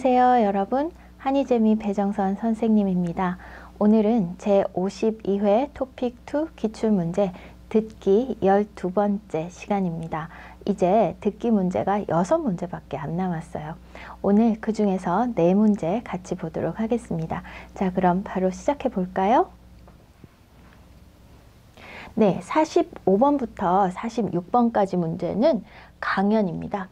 안녕하세요 여러분, 한이재미 배정선 선생님입니다. 오늘은 제52회 토픽2 기출문제 듣기 12번째 시간입니다. 이제 듣기 문제가 6문제밖에 안 남았어요. 오늘 그 중에서 4문제 같이 보도록 하겠습니다. 자, 그럼 바로 시작해 볼까요? 네, 45번부터 46번까지 문제는 강연입니다.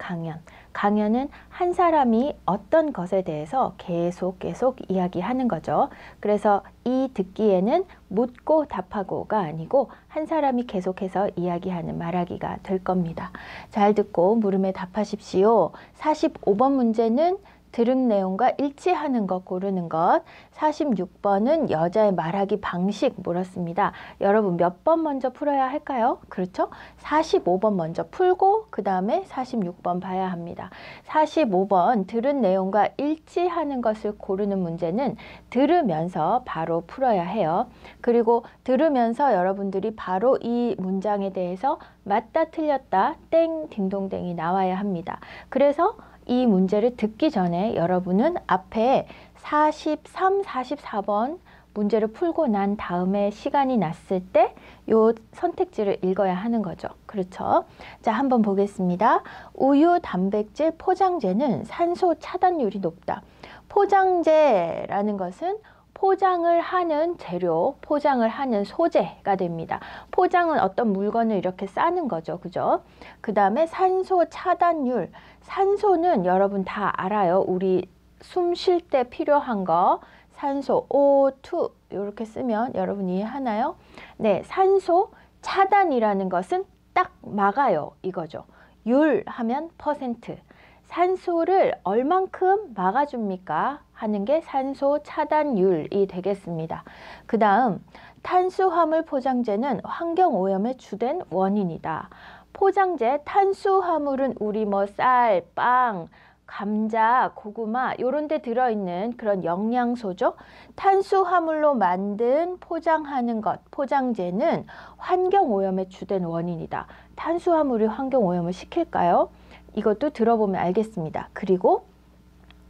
강연은 한 사람이 어떤 것에 대해서 계속 이야기하는 거죠. 그래서 이 듣기에는 묻고 답하고가 아니고 한 사람이 계속해서 이야기하는 말하기가 될 겁니다. 잘 듣고 물음에 답하십시오. 45번 문제는 들은 내용과 일치하는 것 고르는 것, 46번은 여자의 말하기 방식 물었습니다. 여러분 몇 번 먼저 풀어야 할까요? 그렇죠? 45번 먼저 풀고 그 다음에 46번 봐야 합니다. 45번 들은 내용과 일치하는 것을 고르는 문제는 들으면서 바로 풀어야 해요. 그리고 들으면서 여러분들이 바로 이 문장에 대해서 맞다 틀렸다 땡 딩동댕이 나와야 합니다. 그래서 이 문제를 듣기 전에 여러분은 앞에 43, 44번 문제를 풀고 난 다음에 시간이 났을 때 요 선택지를 읽어야 하는 거죠. 그렇죠? 자, 한번 보겠습니다. 우유, 단백질, 포장재는 산소 차단율이 높다. 포장재라는 것은 포장을 하는 재료, 포장을 하는 소재가 됩니다. 포장은 어떤 물건을 이렇게 싸는 거죠. 그죠? 그 다음에 산소 차단율. 산소는 여러분 다 알아요. 우리 숨 쉴 때 필요한 거. 산소 O2 이렇게 쓰면 여러분 이해하나요? 네, 산소 차단이라는 것은 딱 막아요. 이거죠. 율 하면 퍼센트. 산소를 얼만큼 막아줍니까? 하는 게 산소 차단율이 되겠습니다. 그 다음 탄수화물 포장재는 환경오염의 주된 원인이다. 포장재, 탄수화물은 우리 뭐 쌀, 빵, 감자, 고구마 이런 데 들어있는 그런 영양소죠. 탄수화물로 만든 포장하는 것, 포장재는 환경오염의 주된 원인이다. 탄수화물이 환경오염을 시킬까요? 이것도 들어보면 알겠습니다. 그리고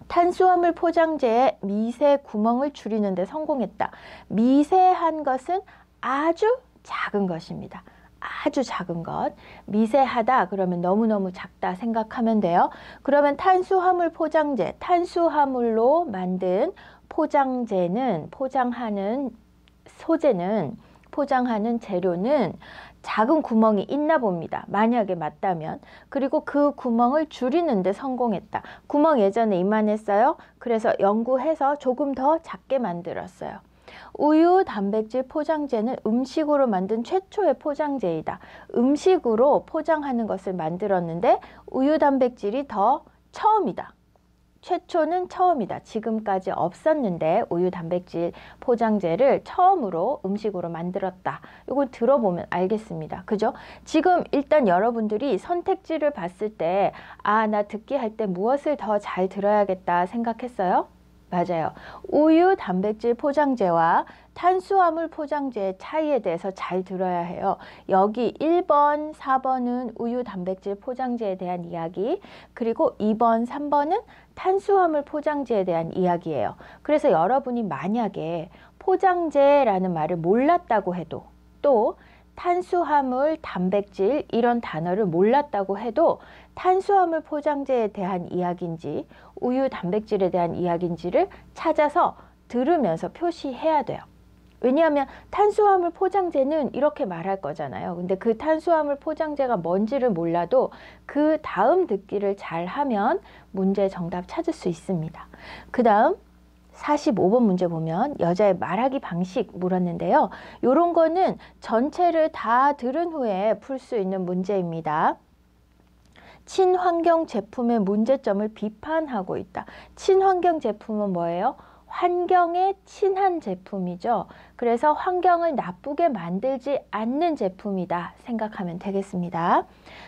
탄수화물 포장재의 미세 구멍을 줄이는 데 성공했다. 미세한 것은 아주 작은 것입니다. 아주 작은 것. 미세하다 그러면 너무너무 작다 생각하면 돼요. 그러면 탄수화물 포장재, 탄수화물로 만든 포장재는, 포장하는 소재는, 포장하는 재료는 작은 구멍이 있나 봅니다. 만약에 맞다면. 그리고 그 구멍을 줄이는 데 성공했다. 구멍 예전에 이만했어요. 그래서 연구해서 조금 더 작게 만들었어요. 우유, 단백질 포장재는 음식으로 만든 최초의 포장재이다. 음식으로 포장하는 것을 만들었는데 우유, 단백질이 더 처음이다. 최초는 처음이다. 지금까지 없었는데 우유, 단백질 포장재를 처음으로 음식으로 만들었다. 이걸 들어보면 알겠습니다. 그죠? 지금 일단 여러분들이 선택지를 봤을 때 아, 나 듣기 할 때 무엇을 더 잘 들어야겠다 생각했어요? 맞아요. 우유, 단백질 포장재와 탄수화물 포장재의 차이에 대해서 잘 들어야 해요. 여기 1번, 4번은 우유, 단백질 포장재에 대한 이야기, 그리고 2번, 3번은 탄수화물 포장재에 대한 이야기예요. 그래서 여러분이 만약에 포장재라는 말을 몰랐다고 해도, 또 탄수화물, 단백질 이런 단어를 몰랐다고 해도 탄수화물 포장재에 대한 이야기인지 우유, 단백질에 대한 이야기인지를 찾아서 들으면서 표시해야 돼요. 왜냐하면 탄수화물 포장재는 이렇게 말할 거잖아요. 근데 그 탄수화물 포장재가 뭔지를 몰라도 그 다음 듣기를 잘 하면 문제 정답 찾을 수 있습니다. 그 다음 45번 문제 보면 여자의 말하기 방식 물었는데요. 이런 거는 전체를 다 들은 후에 풀 수 있는 문제입니다. 친환경 제품의 문제점을 비판하고 있다. 친환경 제품은 뭐예요? 환경에 친한 제품이죠. 그래서 환경을 나쁘게 만들지 않는 제품이다 생각하면 되겠습니다.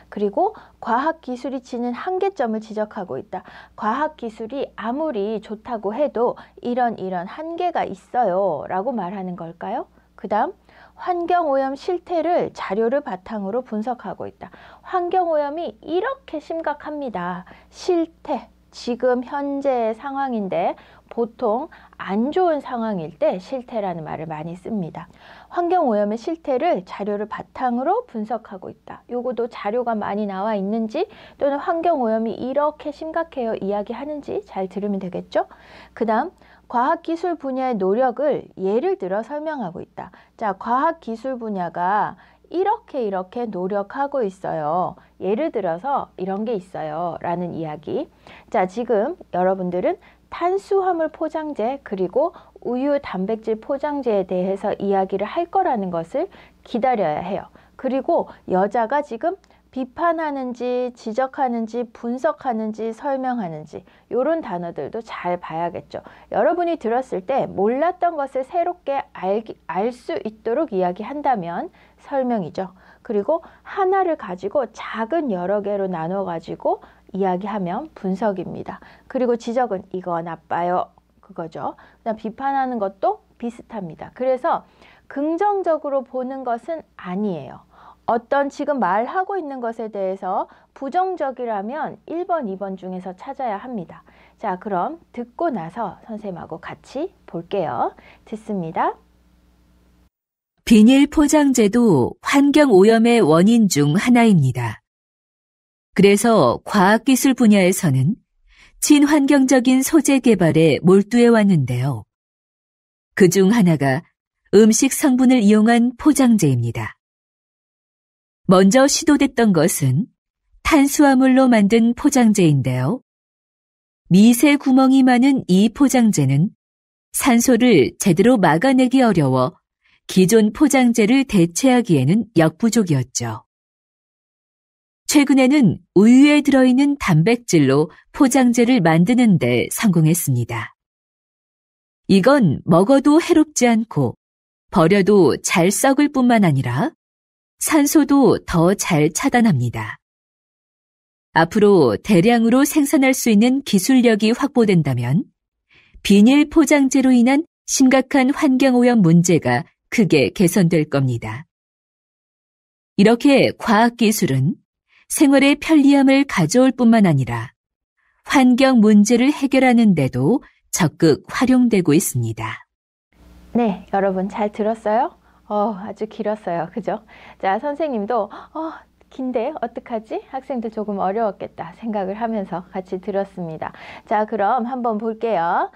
그리고 과학기술이 지닌 한계점을 지적하고 있다. 과학기술이 아무리 좋다고 해도 이런 한계가 있어요 라고 말하는 걸까요? 그 다음 환경오염 실태를 자료를 바탕으로 분석하고 있다. 환경오염이 이렇게 심각합니다. 실태. 지금 현재의 상황인데 보통 안 좋은 상황일 때 실태라는 말을 많이 씁니다. 환경오염의 실태를 자료를 바탕으로 분석하고 있다. 요거도 자료가 많이 나와 있는지 또는 환경오염이 이렇게 심각해요 이야기하는지 잘 들으면 되겠죠? 그 다음 과학기술 분야의 노력을 예를 들어 설명하고 있다. 자, 과학기술 분야가 이렇게 노력하고 있어요. 예를 들어서 이런 게 있어요 라는 이야기. 자, 지금 여러분들은 탄수화물 포장재 그리고 우유 단백질 포장재에 대해서 이야기를 할 거라는 것을 기다려야 해요. 그리고 여자가 지금 비판하는지 지적하는지 분석하는지 설명하는지 이런 단어들도 잘 봐야겠죠. 여러분이 들었을 때 몰랐던 것을 새롭게 알 수 있도록 이야기한다면 설명이죠. 그리고 하나를 가지고 작은 여러 개로 나눠 가지고 이야기하면 분석입니다. 그리고 지적은 이거 나빠요. 그거죠. 그다음 비판하는 것도 비슷합니다. 그래서 긍정적으로 보는 것은 아니에요. 어떤 지금 말하고 있는 것에 대해서 부정적이라면 1번, 2번 중에서 찾아야 합니다. 자, 그럼 듣고 나서 선생님하고 같이 볼게요. 듣습니다. 비닐 포장재도 환경오염의 원인 중 하나입니다. 그래서 과학기술 분야에서는 친환경적인 소재 개발에 몰두해 왔는데요. 그중 하나가 음식 성분을 이용한 포장재입니다. 먼저 시도됐던 것은 탄수화물로 만든 포장재인데요. 미세 구멍이 많은 이 포장재는 산소를 제대로 막아내기 어려워 기존 포장재를 대체하기에는 역부족이었죠. 최근에는 우유에 들어있는 단백질로 포장재를 만드는 데 성공했습니다. 이건 먹어도 해롭지 않고 버려도 잘 썩을 뿐만 아니라 산소도 더 잘 차단합니다. 앞으로 대량으로 생산할 수 있는 기술력이 확보된다면 비닐 포장재로 인한 심각한 환경오염 문제가 크게 개선될 겁니다. 이렇게 과학기술은 생활의 편리함을 가져올 뿐만 아니라 환경 문제를 해결하는 데도 적극 활용되고 있습니다. 네, 여러분 잘 들었어요? 아주 길었어요. 그죠? 자, 선생님도 긴데 어떡하지? 학생들 조금 어려웠겠다 생각을 하면서 같이 들었습니다. 자, 그럼 한번 볼게요.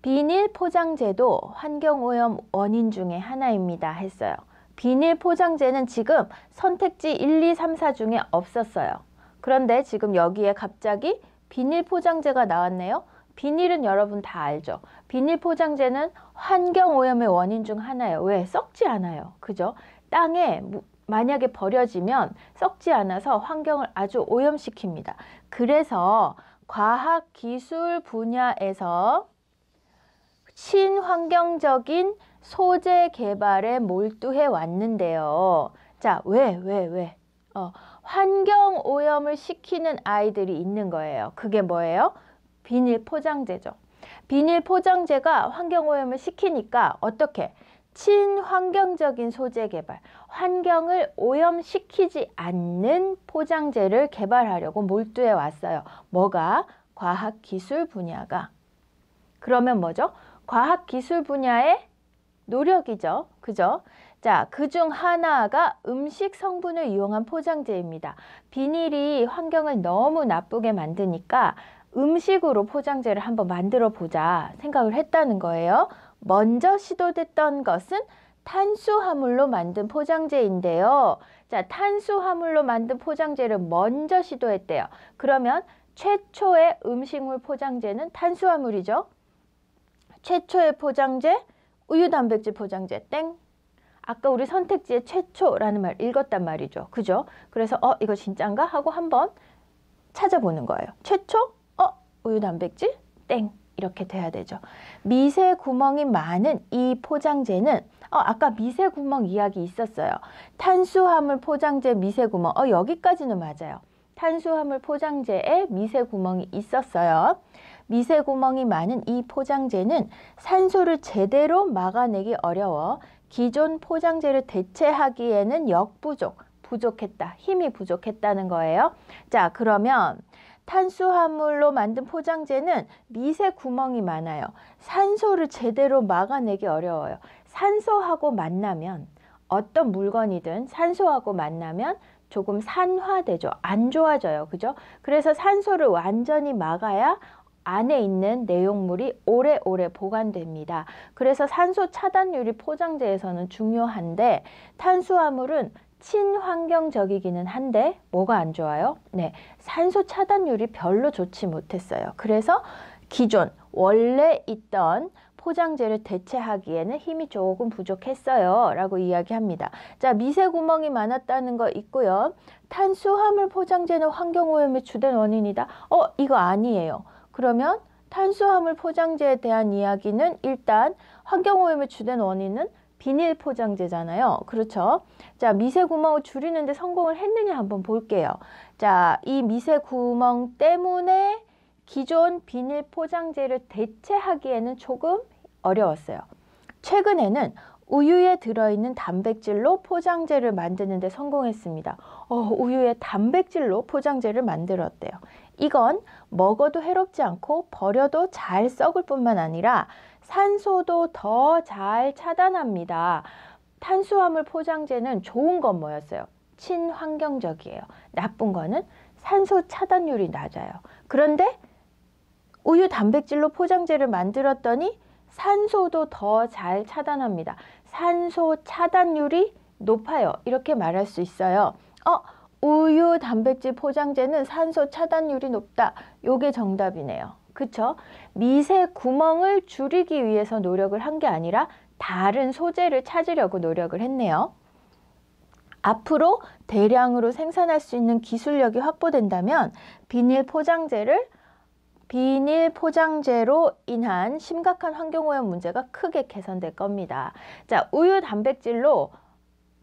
비닐 포장재도 환경오염 원인 중에 하나입니다 했어요. 비닐 포장재는 지금 선택지 1, 2, 3, 4 중에 없었어요. 그런데 지금 여기에 갑자기 비닐 포장재가 나왔네요. 비닐은 여러분 다 알죠? 비닐 포장재는 환경오염의 원인 중 하나예요. 왜? 썩지 않아요. 그죠? 땅에 만약에 버려지면 썩지 않아서 환경을 아주 오염시킵니다. 그래서 과학기술 분야에서 친환경적인 소재 개발에 몰두해 왔는데요. 자, 왜? 환경오염을 시키는 아이들이 있는 거예요. 그게 뭐예요? 비닐 포장재죠. 비닐 포장재가 환경오염을 시키니까 어떻게? 친환경적인 소재 개발, 환경을 오염시키지 않는 포장재를 개발하려고 몰두해 왔어요. 뭐가? 과학기술 분야가. 그러면 뭐죠? 과학기술 분야의 노력이죠. 그죠? 자, 그중 하나가 음식 성분을 이용한 포장재입니다. 비닐이 환경을 너무 나쁘게 만드니까 음식으로 포장재를 한번 만들어 보자 생각을 했다는 거예요. 먼저 시도됐던 것은 탄수화물로 만든 포장재인데요. 자, 탄수화물로 만든 포장재를 먼저 시도했대요. 그러면 최초의 음식물 포장재는 탄수화물이죠. 최초의 포장재, 우유 단백질 포장재, 땡. 아까 우리 선택지에 최초라는 말 읽었단 말이죠. 그죠? 그래서 이거 진짠가? 하고 한번 찾아보는 거예요. 최초? 우유 단백질? 땡. 이렇게 돼야 되죠. 미세 구멍이 많은 이 포장재는 아까 미세 구멍 이야기 있었어요. 탄수화물 포장재 미세 구멍. 여기까지는 맞아요. 탄수화물 포장재에 미세 구멍이 있었어요. 미세 구멍이 많은 이 포장재는 산소를 제대로 막아내기 어려워 기존 포장재를 대체하기에는 부족했다. 힘이 부족했다는 거예요. 자, 그러면 탄수화물로 만든 포장재는 미세 구멍이 많아요. 산소를 제대로 막아내기 어려워요. 산소하고 만나면 어떤 물건이든 산소하고 만나면 조금 산화되죠. 안 좋아져요. 그죠? 그래서 산소를 완전히 막아야 안에 있는 내용물이 오래오래 보관됩니다. 그래서 산소 차단율이 포장재에서는 중요한데 탄수화물은 친환경적이기는 한데 뭐가 안 좋아요? 네, 산소 차단율이 별로 좋지 못했어요. 그래서 기존 원래 있던 포장재를 대체하기에는 힘이 조금 부족했어요 라고 이야기합니다. 자, 미세 구멍이 많았다는 거 있고요. 탄수화물 포장재는 환경오염의 주된 원인이다. 이거 아니에요. 그러면 탄수화물 포장재에 대한 이야기는 일단 환경오염의 주된 원인은 비닐 포장재잖아요. 그렇죠? 자, 미세 구멍을 줄이는데 성공을 했느냐 한번 볼게요. 자, 이 미세 구멍 때문에 기존 비닐 포장재를 대체하기에는 조금 어려웠어요. 최근에는 우유에 들어있는 단백질로 포장재를 만드는 데 성공했습니다. 우유에 단백질로 포장재를 만들었대요. 이건 먹어도 해롭지 않고 버려도 잘 썩을 뿐만 아니라 산소도 더 잘 차단합니다. 탄수화물 포장재는 좋은 건 뭐였어요? 친환경적이에요. 나쁜 거는 산소 차단율이 낮아요. 그런데 우유 단백질로 포장재를 만들었더니 산소도 더 잘 차단합니다. 산소 차단율이 높아요. 이렇게 말할 수 있어요. 우유 단백질 포장재는 산소 차단율이 높다. 요게 정답이네요. 그쵸? 미세 구멍을 줄이기 위해서 노력을 한 게 아니라 다른 소재를 찾으려고 노력을 했네요. 앞으로 대량으로 생산할 수 있는 기술력이 확보된다면 비닐 포장재로 인한 심각한 환경오염 문제가 크게 개선될 겁니다. 자, 우유 단백질로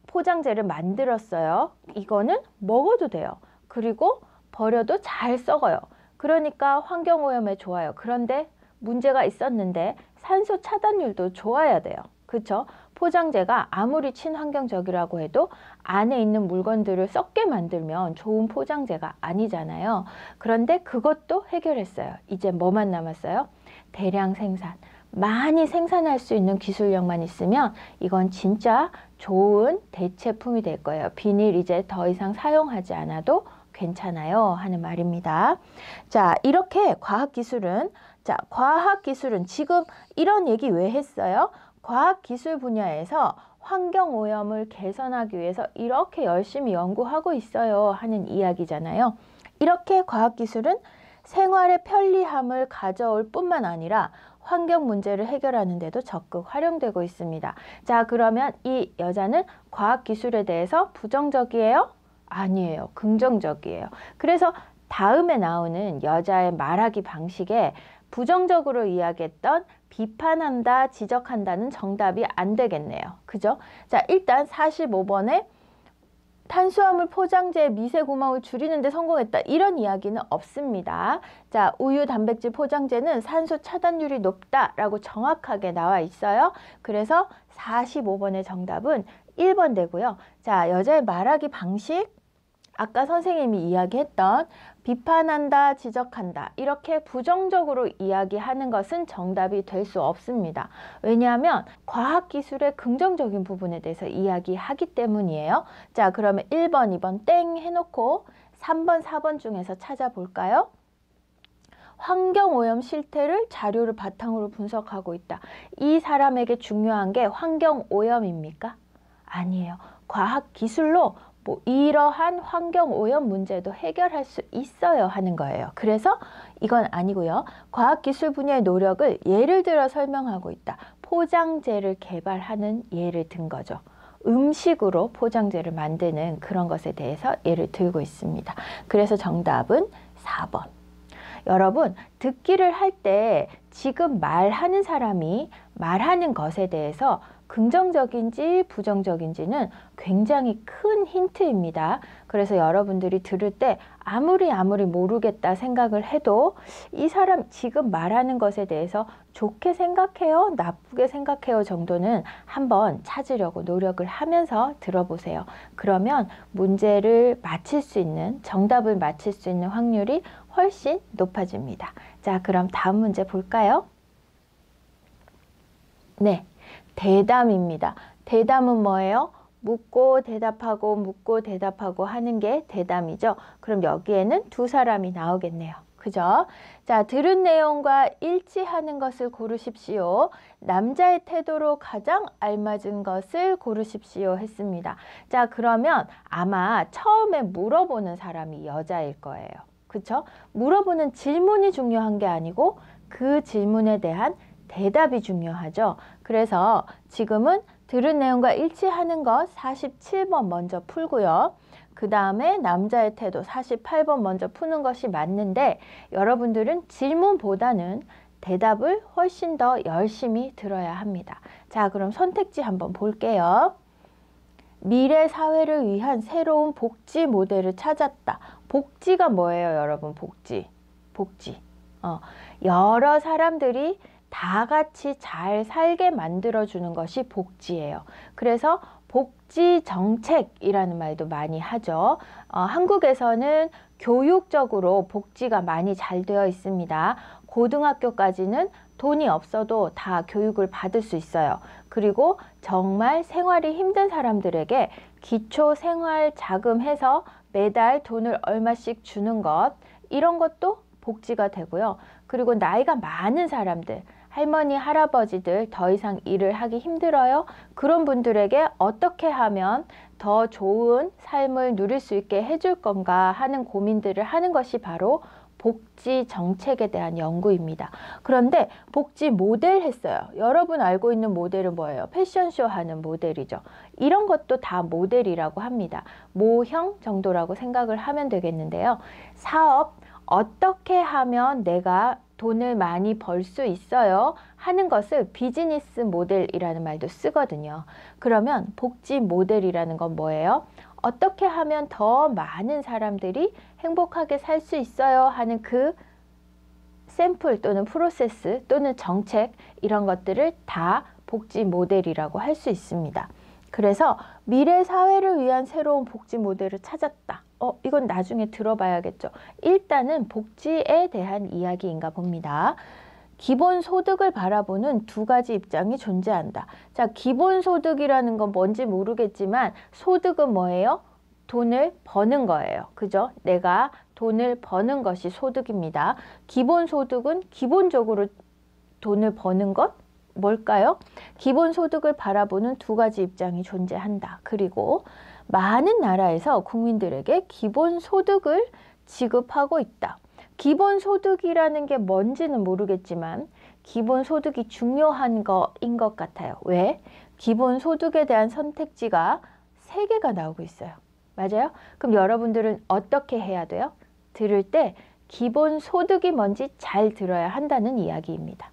포장재를 만들었어요. 이거는 먹어도 돼요. 그리고 버려도 잘 썩어요. 그러니까 환경오염에 좋아요. 그런데 문제가 있었는데 산소 차단율도 좋아야 돼요. 그쵸? 포장재가 아무리 친환경적이라고 해도 안에 있는 물건들을 썩게 만들면 좋은 포장재가 아니잖아요. 그런데 그것도 해결했어요. 이제 뭐만 남았어요? 대량 생산. 많이 생산할 수 있는 기술력만 있으면 이건 진짜 좋은 대체품이 될 거예요. 비닐 이제 더 이상 사용하지 않아도 괜찮아요 하는 말입니다. 자, 이렇게 과학기술은 지금 이런 얘기 왜 했어요? 과학기술 분야에서 환경오염을 개선하기 위해서 이렇게 열심히 연구하고 있어요 하는 이야기잖아요. 이렇게 과학기술은 생활의 편리함을 가져올 뿐만 아니라 환경 문제를 해결하는 데도 적극 활용되고 있습니다. 자, 그러면 이 여자는 과학기술에 대해서 부정적이에요? 아니에요. 긍정적이에요. 그래서 다음에 나오는 여자의 말하기 방식에 부정적으로 이야기했던 비판한다, 지적한다는 정답이 안 되겠네요. 그죠? 자, 일단 45번에 탄수화물 포장재의 미세 구멍을 줄이는 데 성공했다. 이런 이야기는 없습니다. 자, 우유 단백질 포장재는 산소 차단율이 높다라고 정확하게 나와 있어요. 그래서 45번의 정답은 1번 되고요. 자, 여자의 말하기 방식, 아까 선생님이 이야기했던 비판한다, 지적한다 이렇게 부정적으로 이야기하는 것은 정답이 될 수 없습니다. 왜냐하면 과학기술의 긍정적인 부분에 대해서 이야기하기 때문이에요. 자, 그러면 1번, 2번 땡 해놓고 3번, 4번 중에서 찾아볼까요? 환경오염 실태를 자료를 바탕으로 분석하고 있다. 이 사람에게 중요한 게 환경오염입니까? 아니에요. 과학기술로 이러한 환경오염 문제도 해결할 수 있어요 하는 거예요. 그래서 이건 아니고요. 과학기술 분야의 노력을 예를 들어 설명하고 있다. 포장재를 개발하는 예를 든 거죠. 음식으로 포장재를 만드는 그런 것에 대해서 예를 들고 있습니다. 그래서 정답은 4번. 여러분, 듣기를 할 때 지금 말하는 사람이 말하는 것에 대해서 긍정적인지 부정적인지는 굉장히 큰 힌트입니다. 그래서 여러분들이 들을 때 아무리 모르겠다 생각을 해도 이 사람 지금 말하는 것에 대해서 좋게 생각해요, 나쁘게 생각해요 정도는 한번 찾으려고 노력을 하면서 들어보세요. 그러면 문제를 맞힐 수 있는, 정답을 맞힐 수 있는 확률이 훨씬 높아집니다. 자, 그럼 다음 문제 볼까요? 네, 대담입니다. 대담은 뭐예요? 묻고 대답하고 하는 게 대담이죠. 그럼 여기에는 두 사람이 나오겠네요. 그죠? 자, 들은 내용과 일치하는 것을 고르십시오. 남자의 태도로 가장 알맞은 것을 고르십시오 했습니다. 자, 그러면 아마 처음에 물어보는 사람이 여자일 거예요. 그쵸? 물어보는 질문이 중요한 게 아니고 그 질문에 대한 대답이 중요하죠. 그래서 지금은 들은 내용과 일치하는 것 47번 먼저 풀고요. 그 다음에 남자의 태도 48번 먼저 푸는 것이 맞는데 여러분들은 질문보다는 대답을 훨씬 더 열심히 들어야 합니다. 자, 그럼 선택지 한번 볼게요. 미래 사회를 위한 새로운 복지 모델을 찾았다. 복지가 뭐예요, 여러분? 복지. 여러 사람들이 다 같이 잘 살게 만들어주는 것이 복지예요. 그래서 복지 정책이라는 말도 많이 하죠. 한국에서는 교육적으로 복지가 많이 잘 되어 있습니다. 고등학교까지는 돈이 없어도 다 교육을 받을 수 있어요. 그리고 정말 생활이 힘든 사람들에게 기초생활자금 해서 매달 돈을 얼마씩 주는 것, 이런 것도 복지가 되고요. 그리고 나이가 많은 사람들, 할머니, 할아버지들 더 이상 일을 하기 힘들어요. 그런 분들에게 어떻게 하면 더 좋은 삶을 누릴 수 있게 해줄 건가 하는 고민들을 하는 것이 바로 복지 정책에 대한 연구입니다. 그런데 복지 모델 했어요. 여러분 알고 있는 모델은 뭐예요? 패션쇼 하는 모델이죠. 이런 것도 다 모델이라고 합니다. 모형 정도라고 생각을 하면 되겠는데요. 사업, 어떻게 하면 내가 돈을 많이 벌 수 있어요 하는 것을 비즈니스 모델이라는 말도 쓰거든요. 그러면 복지 모델이라는 건 뭐예요? 어떻게 하면 더 많은 사람들이 행복하게 살 수 있어요 하는 그 샘플 또는 프로세스 또는 정책, 이런 것들을 다 복지 모델이라고 할 수 있습니다. 그래서 미래 사회를 위한 새로운 복지 모델을 찾았다. 이건 나중에 들어봐야겠죠. 일단은 복지에 대한 이야기인가 봅니다. 기본소득을 바라보는 두 가지 입장이 존재한다. 자, 기본소득이라는 건 뭔지 모르겠지만 소득은 뭐예요? 돈을 버는 거예요. 그죠? 내가 돈을 버는 것이 소득입니다. 기본소득은 기본적으로 돈을 버는 것? 뭘까요? 기본소득을 바라보는 두 가지 입장이 존재한다. 그리고 많은 나라에서 국민들에게 기본소득을 지급하고 있다. 기본소득이라는 게 뭔지는 모르겠지만 기본소득이 중요한 거인 것 같아요. 왜? 기본소득에 대한 선택지가 3개가 나오고 있어요. 맞아요? 그럼 여러분들은 어떻게 해야 돼요? 들을 때 기본소득이 뭔지 잘 들어야 한다는 이야기입니다.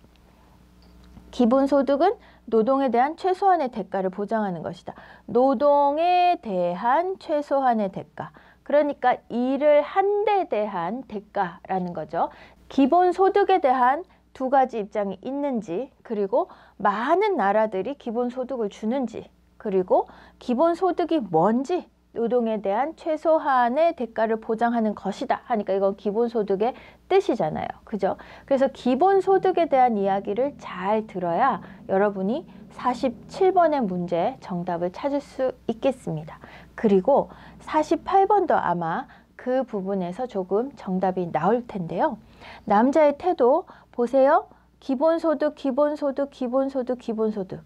기본소득은 노동에 대한 최소한의 대가를 보장하는 것이다. 노동에 대한 최소한의 대가. 그러니까 일을 한 데 대한 대가라는 거죠. 기본소득에 대한 두 가지 입장이 있는지, 그리고 많은 나라들이 기본소득을 주는지, 그리고 기본소득이 뭔지, 노동에 대한 최소한의 대가를 보장하는 것이다 하니까 이건 기본소득의 뜻이잖아요. 그죠? 그래서 기본소득에 대한 이야기를 잘 들어야 여러분이 47번의 문제 정답을 찾을 수 있겠습니다. 그리고 48번도 아마 그 부분에서 조금 정답이 나올 텐데요. 남자의 태도 보세요. 기본소득, 기본소득, 기본소득, 기본소득.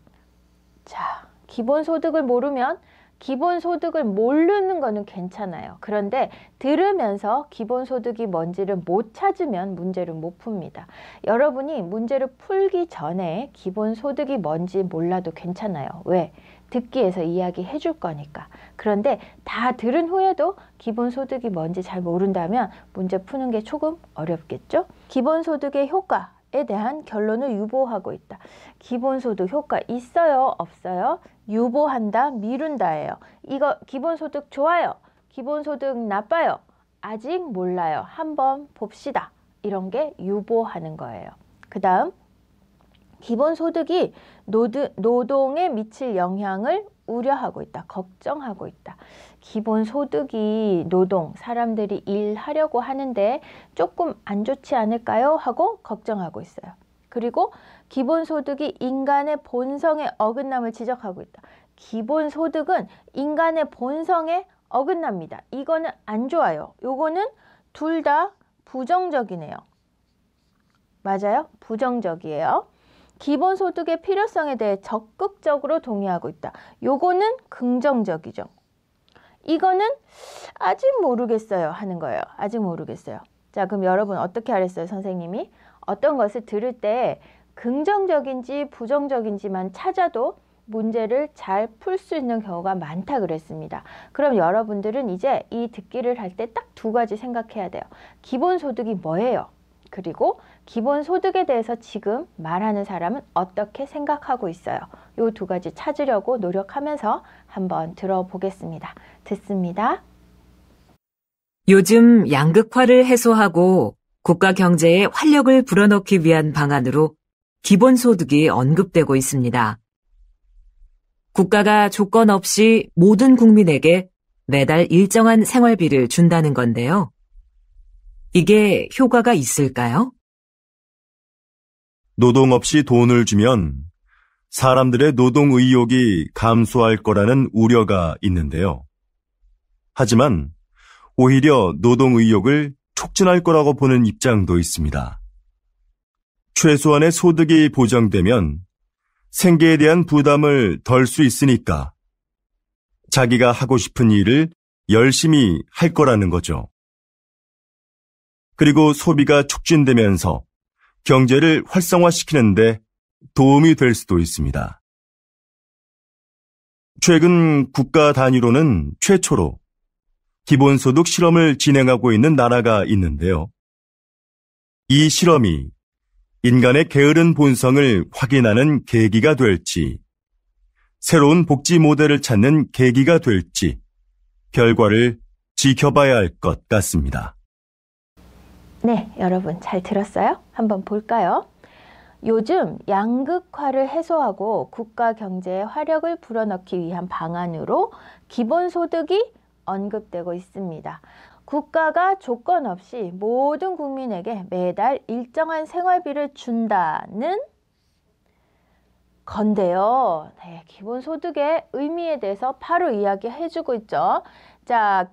자, 기본소득을 모르면 기본소득을 모르는 거는 괜찮아요. 그런데 들으면서 기본소득이 뭔지를 못 찾으면 문제를 못 풉니다. 여러분이 문제를 풀기 전에 기본소득이 뭔지 몰라도 괜찮아요. 왜? 듣기에서 이야기해 줄 거니까. 그런데 다 들은 후에도 기본소득이 뭔지 잘 모른다면 문제 푸는 게 조금 어렵겠죠? 기본소득의 효과에 대한 결론을 유보하고 있다. 기본소득 효과 있어요? 없어요? 유보한다, 미룬다예요. 이거 기본소득 좋아요. 기본소득 나빠요. 아직 몰라요. 한번 봅시다. 이런 게 유보하는 거예요. 그 다음 기본소득이 노동에 미칠 영향을 우려하고 있다. 걱정하고 있다. 기본소득이 노동, 사람들이 일하려고 하는데 조금 안 좋지 않을까요? 하고 걱정하고 있어요. 그리고 기본소득이 인간의 본성의 어긋남을 지적하고 있다. 기본소득은 인간의 본성에 어긋납니다. 이거는 안 좋아요. 요거는 둘 다 부정적이네요. 맞아요? 부정적이에요. 기본소득의 필요성에 대해 적극적으로 동의하고 있다. 요거는 긍정적이죠. 이거는 아직 모르겠어요 하는 거예요. 아직 모르겠어요. 자, 그럼 여러분 어떻게 하랬어요? 선생님이 어떤 것을 들을 때 긍정적인지 부정적인지만 찾아도 문제를 잘 풀 수 있는 경우가 많다 그랬습니다. 그럼 여러분들은 이제 이 듣기를 할 때 딱 두 가지 생각해야 돼요. 기본소득이 뭐예요? 그리고 기본소득에 대해서 지금 말하는 사람은 어떻게 생각하고 있어요? 이 두 가지 찾으려고 노력하면서 한번 들어보겠습니다. 듣습니다. 요즘 양극화를 해소하고 국가 경제에 활력을 불어넣기 위한 방안으로 기본소득이 언급되고 있습니다. 국가가 조건 없이 모든 국민에게 매달 일정한 생활비를 준다는 건데요. 이게 효과가 있을까요? 노동 없이 돈을 주면 사람들의 노동 의욕이 감소할 거라는 우려가 있는데요. 하지만 오히려 노동 의욕을 촉진할 거라고 보는 입장도 있습니다. 최소한의 소득이 보장되면 생계에 대한 부담을 덜 수 있으니까 자기가 하고 싶은 일을 열심히 할 거라는 거죠. 그리고 소비가 촉진되면서 경제를 활성화시키는데 도움이 될 수도 있습니다. 최근 국가 단위로는 최초로 기본소득 실험을 진행하고 있는 나라가 있는데요. 이 실험이 인간의 게으른 본성을 확인하는 계기가 될지, 새로운 복지 모델을 찾는 계기가 될지 결과를 지켜봐야 할 것 같습니다. 네, 여러분 잘 들었어요? 한번 볼까요? 요즘 양극화를 해소하고 국가 경제에 화력을 불어넣기 위한 방안으로 기본소득이 언급되고 있습니다. 국가가 조건 없이 모든 국민에게 매달 일정한 생활비를 준다는 건데요. 네, 기본소득의 의미에 대해서 바로 이야기해주고 있죠. 자,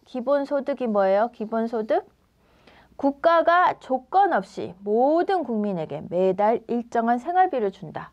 기본소득이 뭐예요? 기본소득? 국가가 조건 없이 모든 국민에게 매달 일정한 생활비를 준다.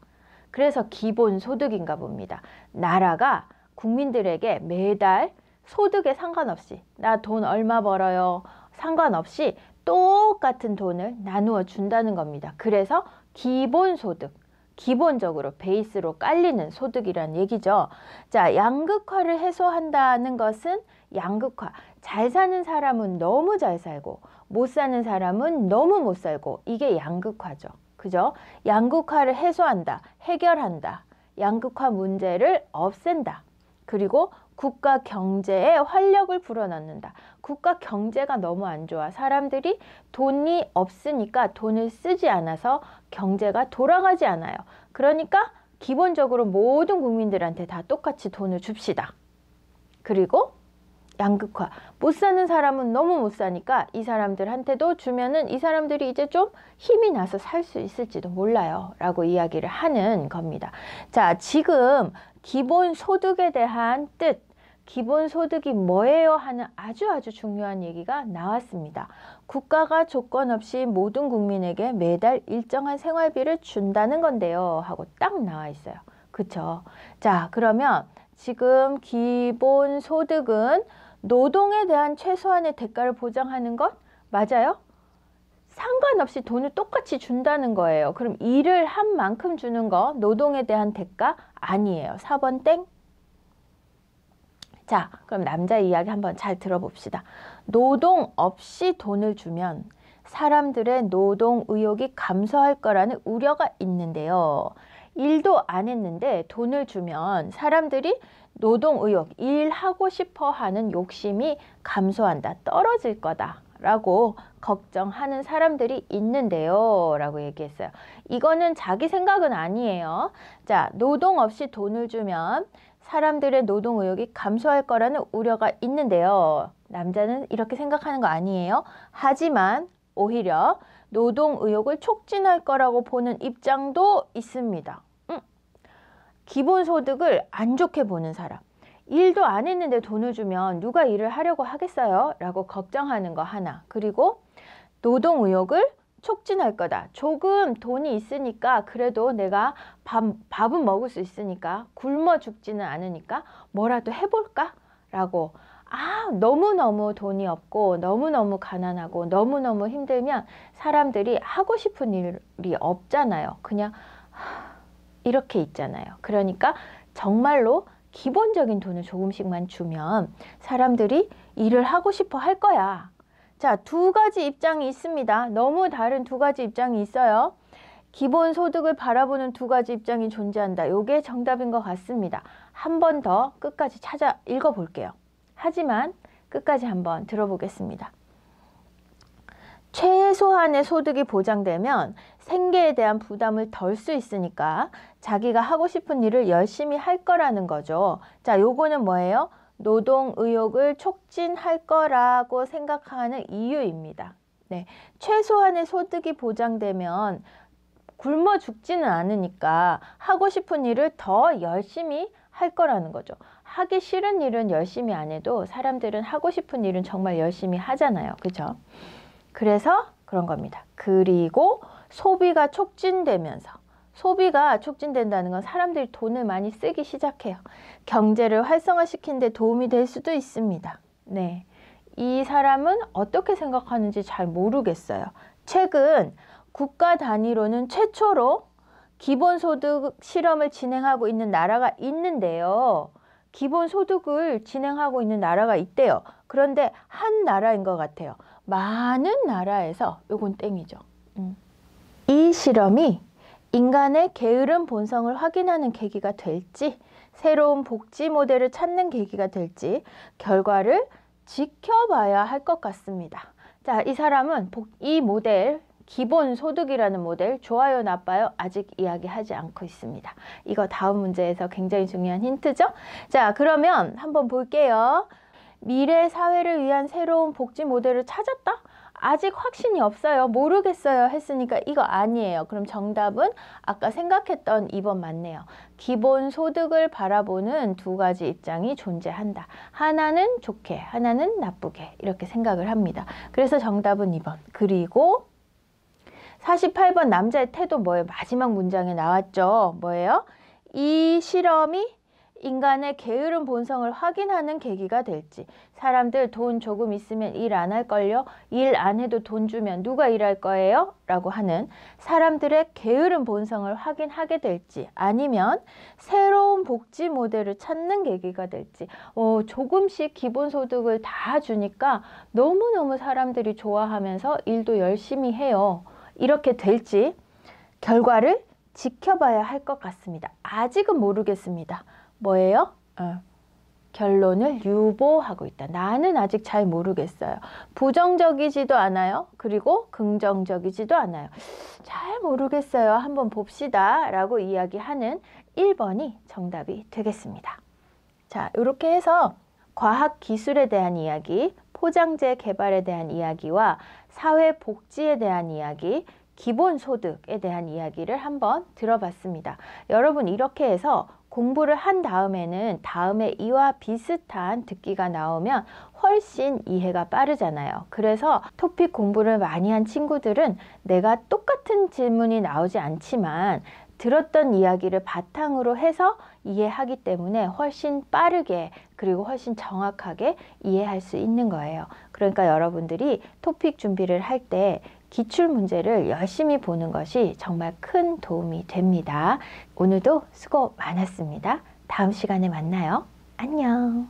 그래서 기본소득인가 봅니다. 나라가 국민들에게 매달 소득에 상관없이 나 돈 얼마 벌어요 상관없이 똑같은 돈을 나누어 준다는 겁니다. 그래서 기본소득, 기본적으로 베이스로 깔리는 소득이란 얘기죠. 자, 양극화를 해소한다는 것은 양극화, 잘 사는 사람은 너무 잘 살고 못 사는 사람은 너무 못 살고, 이게 양극화죠. 그죠? 양극화를 해소한다, 해결한다, 양극화 문제를 없앤다. 그리고 국가 경제에 활력을 불어넣는다. 국가 경제가 너무 안 좋아. 사람들이 돈이 없으니까 돈을 쓰지 않아서 경제가 돌아가지 않아요. 그러니까 기본적으로 모든 국민들한테 다 똑같이 돈을 줍시다. 그리고 양극화. 못 사는 사람은 너무 못 사니까 이 사람들한테도 주면은 이 사람들이 이제 좀 힘이 나서 살 수 있을지도 몰라요. 라고 이야기를 하는 겁니다. 자, 지금 기본소득에 대한 뜻, 기본소득이 뭐예요? 하는 아주 중요한 얘기가 나왔습니다. 국가가 조건 없이 모든 국민에게 매달 일정한 생활비를 준다는 건데요. 하고 딱 나와 있어요. 그쵸? 자, 그러면 지금 기본소득은 노동에 대한 최소한의 대가를 보장하는 것 맞아요? 상관없이 돈을 똑같이 준다는 거예요. 그럼 일을 한 만큼 주는 거 노동에 대한 대가 아니에요. 4번 땡. 자, 그럼 남자 이야기 한번 잘 들어봅시다. 노동 없이 돈을 주면 사람들의 노동 의욕이 감소할 거라는 우려가 있는데요. 일도 안 했는데 돈을 주면 사람들이 노동의욕, 일하고 싶어 하는 욕심이 감소한다, 떨어질 거다 라고 걱정하는 사람들이 있는데요 라고 얘기했어요. 이거는 자기 생각은 아니에요. 자, 노동 없이 돈을 주면 사람들의 노동의욕이 감소할 거라는 우려가 있는데요. 남자는 이렇게 생각하는 거 아니에요. 하지만 오히려 노동의욕을 촉진할 거라고 보는 입장도 있습니다. 기본소득을 안 좋게 보는 사람, 일도 안 했는데 돈을 주면 누가 일을 하려고 하겠어요? 라고 걱정하는 거 하나. 그리고 노동의욕을 촉진할 거다. 조금 돈이 있으니까 그래도 내가 밥은 먹을 수 있으니까 굶어 죽지는 않으니까 뭐라도 해볼까? 라고 너무너무 돈이 없고 너무너무 가난하고 너무너무 힘들면 사람들이 하고 싶은 일이 없잖아요. 그냥 이렇게 있잖아요. 그러니까 정말로 기본적인 돈을 조금씩만 주면 사람들이 일을 하고 싶어 할 거야. 자, 두 가지 입장이 있습니다. 너무 다른 두 가지 입장이 있어요. 기본소득을 바라보는 두 가지 입장이 존재한다. 이게 정답인 것 같습니다. 한 번 더 끝까지 찾아 읽어볼게요. 하지만 끝까지 한번 들어보겠습니다. 최소한의 소득이 보장되면 생계에 대한 부담을 덜 수 있으니까 자기가 하고 싶은 일을 열심히 할 거라는 거죠. 자, 요거는 뭐예요? 노동의욕을 촉진할 거라고 생각하는 이유입니다. 네, 최소한의 소득이 보장되면 굶어 죽지는 않으니까 하고 싶은 일을 더 열심히 할 거라는 거죠. 하기 싫은 일은 열심히 안 해도 사람들은 하고 싶은 일은 정말 열심히 하잖아요. 그죠? 그래서 그런 겁니다. 그리고 소비가 촉진되면서, 소비가 촉진된다는 건 사람들이 돈을 많이 쓰기 시작해요. 경제를 활성화시키는 데 도움이 될 수도 있습니다. 네, 이 사람은 어떻게 생각하는지 잘 모르겠어요. 최근 국가 단위로는 최초로 기본소득 실험을 진행하고 있는 나라가 있는데요. 기본소득을 진행하고 있는 나라가 있대요. 그런데 한 나라인 것 같아요. 많은 나라에서, 요건 땡이죠. 이 실험이 인간의 게으른 본성을 확인하는 계기가 될지, 새로운 복지 모델을 찾는 계기가 될지 결과를 지켜봐야 할 것 같습니다. 자, 이 사람은 이 모델, 기본소득이라는 모델, 좋아요, 나빠요? 아직 이야기하지 않고 있습니다. 이거 다음 문제에서 굉장히 중요한 힌트죠? 자, 그러면 한번 볼게요. 미래 사회를 위한 새로운 복지 모델을 찾았다? 아직 확신이 없어요. 모르겠어요. 했으니까 이거 아니에요. 그럼 정답은 아까 생각했던 2번 맞네요. 기본소득을 바라보는 두 가지 입장이 존재한다. 하나는 좋게, 하나는 나쁘게 이렇게 생각을 합니다. 그래서 정답은 2번. 그리고 48번 남자의 태도 뭐예요? 마지막 문장에 나왔죠. 뭐예요? 이 실험이 인간의 게으른 본성을 확인하는 계기가 될지. 사람들 돈 조금 있으면 일 안 할걸요? 일 안 해도 돈 주면 누가 일할 거예요? 라고 하는 사람들의 게으른 본성을 확인하게 될지, 아니면 새로운 복지 모델을 찾는 계기가 될지. 조금씩 기본소득을 다 주니까 너무너무 사람들이 좋아하면서 일도 열심히 해요. 이렇게 될지 결과를 지켜봐야 할 것 같습니다. 아직은 모르겠습니다. 뭐예요? 결론을 유보하고 있다. 나는 아직 잘 모르겠어요. 부정적이지도 않아요. 그리고 긍정적이지도 않아요. 잘 모르겠어요. 한번 봅시다. 라고 이야기하는 1번이 정답이 되겠습니다. 자, 이렇게 해서 과학기술에 대한 이야기, 포장재 개발에 대한 이야기와 사회복지에 대한 이야기, 기본소득에 대한 이야기를 한번 들어봤습니다. 여러분, 이렇게 해서 공부를 한 다음에는 다음에 이와 비슷한 듣기가 나오면 훨씬 이해가 빠르잖아요. 그래서 토픽 공부를 많이 한 친구들은 내가 똑같은 질문이 나오지 않지만 들었던 이야기를 바탕으로 해서 이해하기 때문에 훨씬 빠르게 그리고 훨씬 정확하게 이해할 수 있는 거예요. 그러니까 여러분들이 토픽 준비를 할 때 기출문제를 열심히 보는 것이 정말 큰 도움이 됩니다. 오늘도 수고 많았습니다. 다음 시간에 만나요. 안녕.